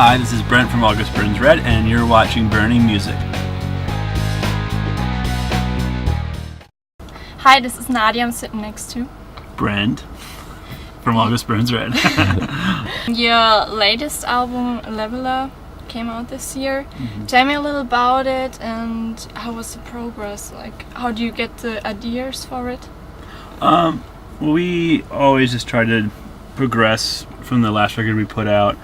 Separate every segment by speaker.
Speaker 1: Hi, this is Brent from August Burns Red, and you're watching Burning Music.
Speaker 2: Hi, this is Nadia. I'm sitting next to
Speaker 1: Brent from August Burns Red.
Speaker 2: Your latest album, Leveler, came out this year. Tell me a little about it and how was the progress? Like, how do you get the ideas for it?
Speaker 1: We always just try to progress from the last record we put out.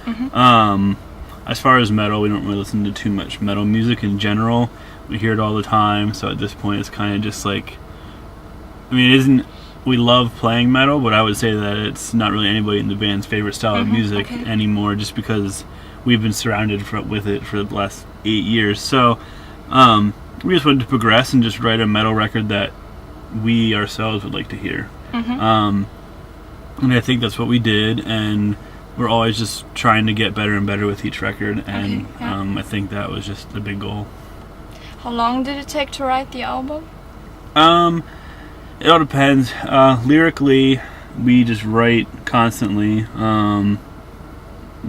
Speaker 1: As far as metal, we don't really listen to too much metal music in general. We hear it all the time, so at this point it's kind of just like, I mean, it isn't, we love playing metal, but I would say that it's not really anybody in the band's favorite style of music anymore, just because we've been surrounded with it for the last 8 years. So we just wanted to progress and just write a metal record that we ourselves would like to hear. And I think that's what we did, and we're always just trying to get better and better with each record, and I think that was just the big goal.
Speaker 2: How long did it take to write the album?
Speaker 1: It all depends. Lyrically, we just write constantly,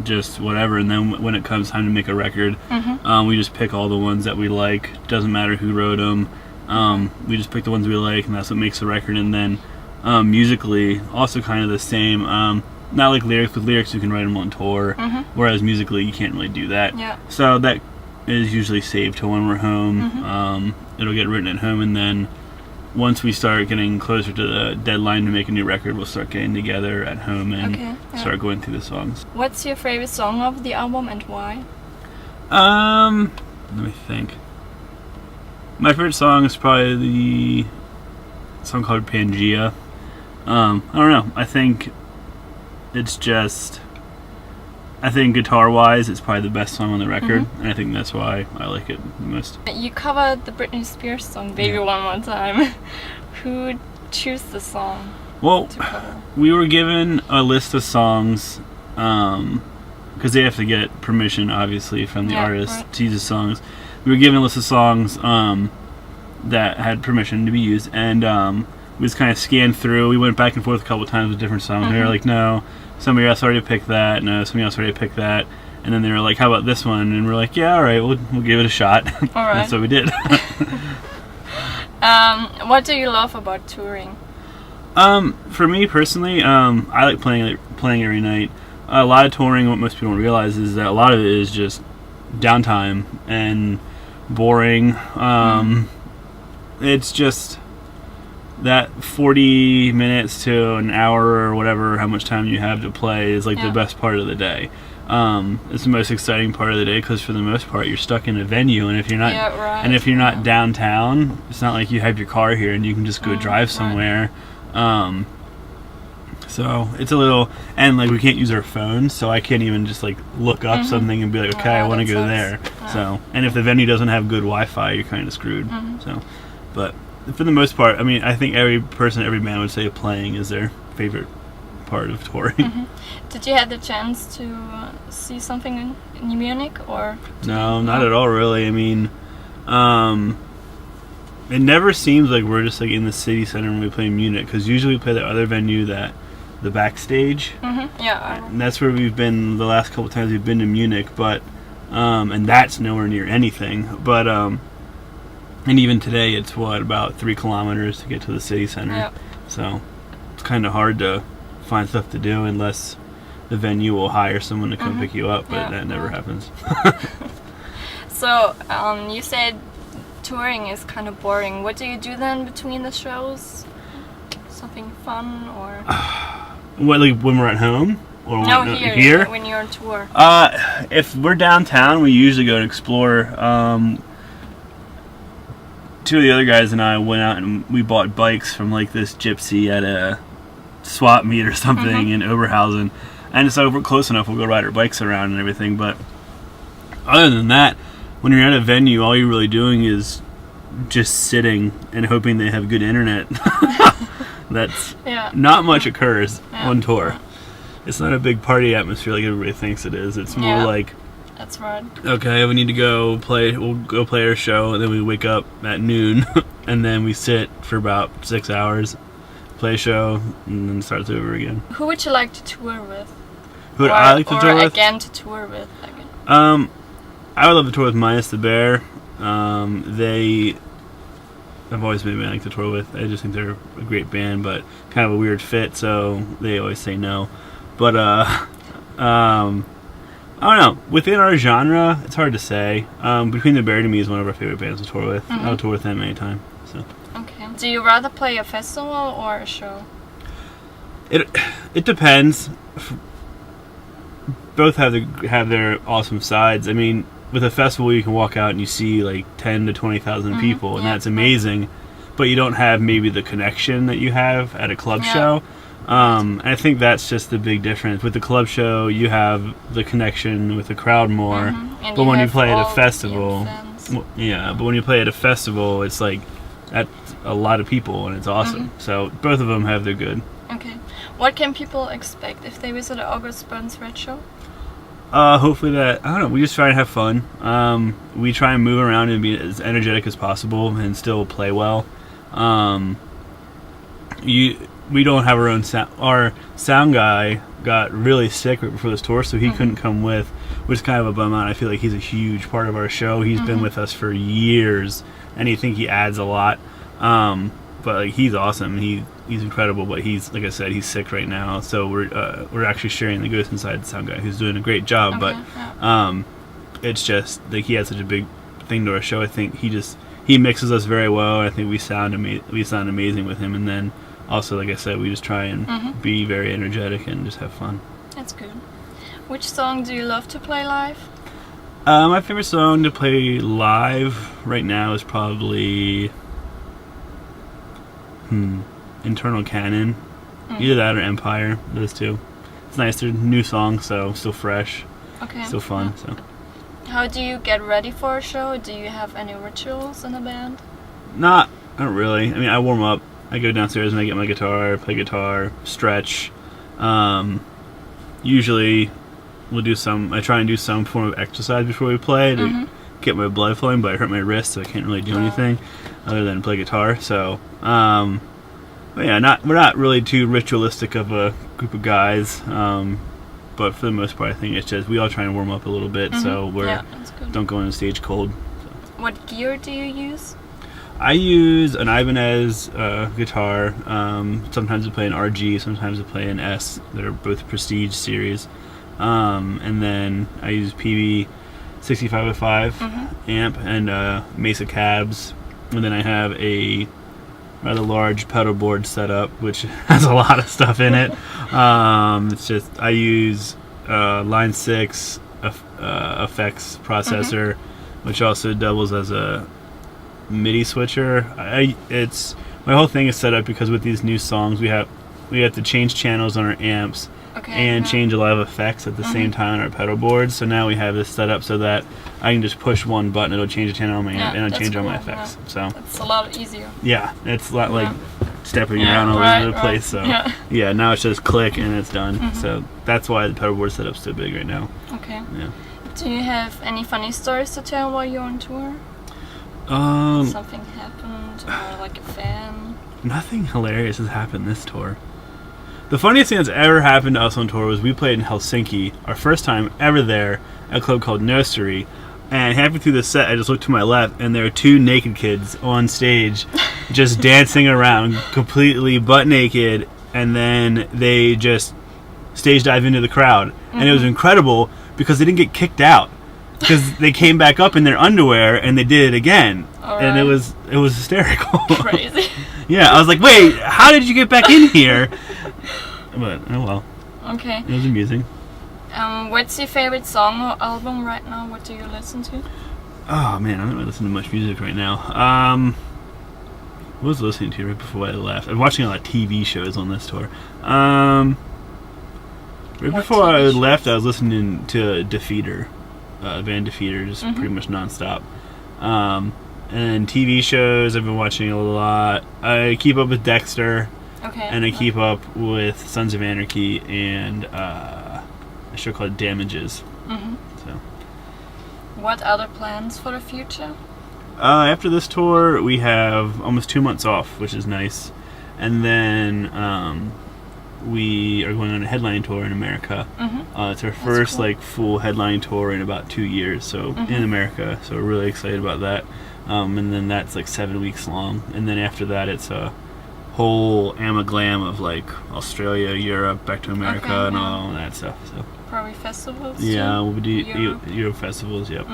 Speaker 1: just whatever, and then when it comes time to make a record, we just pick all the ones that we like. Doesn't matter who wrote them. We just pick the ones we like, and that's what makes the record. And then musically, also kind of the same. Not like lyrics. With lyrics, you can write them on tour, whereas musically, you can't really do that. So that is usually saved to when we're home. It'll get written at home, and then once we start getting closer to the deadline to make a new record, we'll start getting together at home and start going through the songs.
Speaker 2: What's your favorite song of the album and why?
Speaker 1: Let me think. My favorite song is probably the song called Pangea. I don't know. I think it's just, I think guitar-wise, it's probably the best song on the record, and I think that's why I like it the most.
Speaker 2: You covered the Britney Spears song, Baby One More Time. Who chose the song?
Speaker 1: Well, we were given a list of songs, because they have to get permission, obviously, from the artist to use the songs. We were given a list of songs that had permission to be used, and we just kind of scanned through. We went back and forth a couple times with different songs. They were like, no, somebody else already picked that. No, somebody else already picked that. And then they were like, how about this one? And we're like, yeah, all right, we'll give it a shot. All right. That's what we did.
Speaker 2: What do you love about touring?
Speaker 1: For me personally, I like playing every night. A lot of touring, what most people don't realize is that a lot of it is just downtime and boring. It's just that 40 minutes to an hour or whatever, how much time you have to play, is like the best part of the day. It's the most exciting part of the day, because for the most part you're stuck in a venue, and if you're not downtown, it's not like you have your car here and you can just go drive somewhere. So it's a little, and like we can't use our phones, so I can't even just like look up something and be like, okay, I want to go there. So, and if the venue doesn't have good Wi-Fi, you're kind of screwed. So, but for the most part, I mean, I think every band would say playing is their favorite part of touring.
Speaker 2: Did you have the chance to see something in Munich, or?
Speaker 1: No, not at all, really. I mean, it never seems like we're just like in the city center when we play in Munich, because usually we play the other venue, the backstage. And that's where we've been the last couple times we've been to Munich, but and that's nowhere near anything. But and even today, it's about 3 kilometers to get to the city center. So it's kind of hard to find stuff to do unless the venue will hire someone to come pick you up, but that never happens.
Speaker 2: So you said touring is kind of boring. What do you do then between the shows? Something fun, or?
Speaker 1: What, like when we're at home? Or
Speaker 2: no, here? When you're on tour.
Speaker 1: If we're downtown, we usually go and explore. 2 of the other guys and I went out and we bought bikes from like this gypsy at a swap meet or something in Oberhausen, and so if we're close enough, we'll go ride our bikes around and everything. But other than that, when you're at a venue, all you're really doing is just sitting and hoping they have good internet. That's not much occurs on tour. It's not a big party atmosphere like everybody thinks it is. It's more like,
Speaker 2: that's right.
Speaker 1: Okay, we need to go play. We'll go play our show, and then we wake up at noon, and then we sit for about 6 hours, play a show, and then it starts over again.
Speaker 2: Who would you like to tour with?
Speaker 1: Who would I like to tour with?
Speaker 2: Or again to tour with again?
Speaker 1: I would love to tour with Minus the Bear. They I've always been a band I like to tour with. I just think they're a great band, but kind of a weird fit, so they always say no. But I don't know. Within our genre, it's hard to say. Between the Bear to me is one of our favorite bands to tour with. I'll tour with them anytime. So.
Speaker 2: Okay. Do you rather play a festival or a show?
Speaker 1: It depends. Both have their awesome sides. I mean, with a festival, you can walk out and you see like 10 to 20,000 people, and that's amazing. But you don't have maybe the connection that you have at a club show. And I think that's just the big difference. With the club show, you have the connection with the crowd more. But when you play at a festival, but when you play at a festival, it's like that's a lot of people, and it's awesome. So both of them have their good.
Speaker 2: Okay. What can people expect if they visit the August Burns Red Show?
Speaker 1: Hopefully that, I don't know, we just try and have fun. We try and move around and be as energetic as possible and still play well. We don't have our own sound. Our sound guy got really sick right before this tour, so he couldn't come with, which is kind of a bum out. I feel like he's a huge part of our show. He's been with us for years, and I think he adds a lot. But like, he's awesome. He's incredible, but he's, like I said, he's sick right now. So we're actually sharing the Ghost Inside sound guy, who's doing a great job. But it's just like he had such a big thing to our show. I think he mixes us very well. I think we sound amazing with him. And then also, like I said, we just try and be very energetic and just have fun.
Speaker 2: That's good. Which song do you love to play live?
Speaker 1: My favorite song to play live right now is probably Internal Canon. Either that or Empire. Those two. It's nice. They're new songs, so still fresh.
Speaker 2: Okay.
Speaker 1: Still fun. So.
Speaker 2: How do you get ready for a show? Do you have any rituals in the band?
Speaker 1: Not really. I mean, I warm up. I go downstairs and I get my guitar, play guitar, stretch. Usually, I try and do some form of exercise before we play to get my blood flowing, but I hurt my wrist, so I can't really do anything other than play guitar. So, but yeah, we're not really too ritualistic of a group of guys. But for the most part, I think it's just we all try and warm up a little bit, so we don't go on the stage cold. So.
Speaker 2: What gear do you use?
Speaker 1: I use an Ibanez guitar. Sometimes I play an RG, sometimes I play an S. They're both Prestige series. And then I use PV 6505 amp and Mesa cabs. And then I have a rather large pedal board set up, which has a lot of stuff in it. It's just I use Line 6 effects processor, which also doubles as a MIDI switcher. My whole thing is set up because with these new songs we have to change channels on our amps and change a lot of effects at the same time on our pedal boards. So now we have this set up so that I can just push one button, it'll change the channel on my amp, and it'll change all my effects. So
Speaker 2: it's a lot easier.
Speaker 1: Yeah, it's a lot like stepping around all over the place. So yeah, now it's just click and it's done. So that's why the pedal board setup's so big right now.
Speaker 2: Okay.
Speaker 1: Yeah.
Speaker 2: Do you have any funny stories to tell while you're on tour? Something happened, or like a fan?
Speaker 1: Nothing hilarious has happened this tour. The funniest thing that's ever happened to us on tour was we played in Helsinki, our first time ever there, at a club called Nursery. And halfway through the set, I just looked to my left, and there were two naked kids on stage, just dancing around, completely butt naked, and then they just stage dive into the crowd. And it was incredible because they didn't get kicked out. Because they came back up in their underwear and they did it again, and it was hysterical.
Speaker 2: Crazy.
Speaker 1: Yeah, I was like, "Wait, how did you get back in here?" But oh well.
Speaker 2: Okay.
Speaker 1: It was amusing.
Speaker 2: What's your favorite song or album right now? What do you listen to?
Speaker 1: Oh man, I'm not listening to much music right now. What was I listening to right before I left? I'm watching a lot of TV shows on this tour. Right before I left, I was listening to Defeater. Band Defeater, just pretty much nonstop. And TV shows, I've been watching a lot. I keep up with Dexter, and I keep up with Sons of Anarchy and a show called Damages. So,
Speaker 2: what other plans for the future?
Speaker 1: After this tour, we have almost 2 months off, which is nice. And then we are going on a headline tour in America. It's our first
Speaker 2: cool.
Speaker 1: like full headline tour in about 2 years, so in America. So we're really excited about that. And then that's like 7 weeks long, and then after that it's a whole amalgam of like Australia, Europe, back to America, and all that stuff. So
Speaker 2: Probably festivals.
Speaker 1: yeah,
Speaker 2: too?
Speaker 1: we'll do
Speaker 2: Europe.
Speaker 1: Euro festivals. Yep.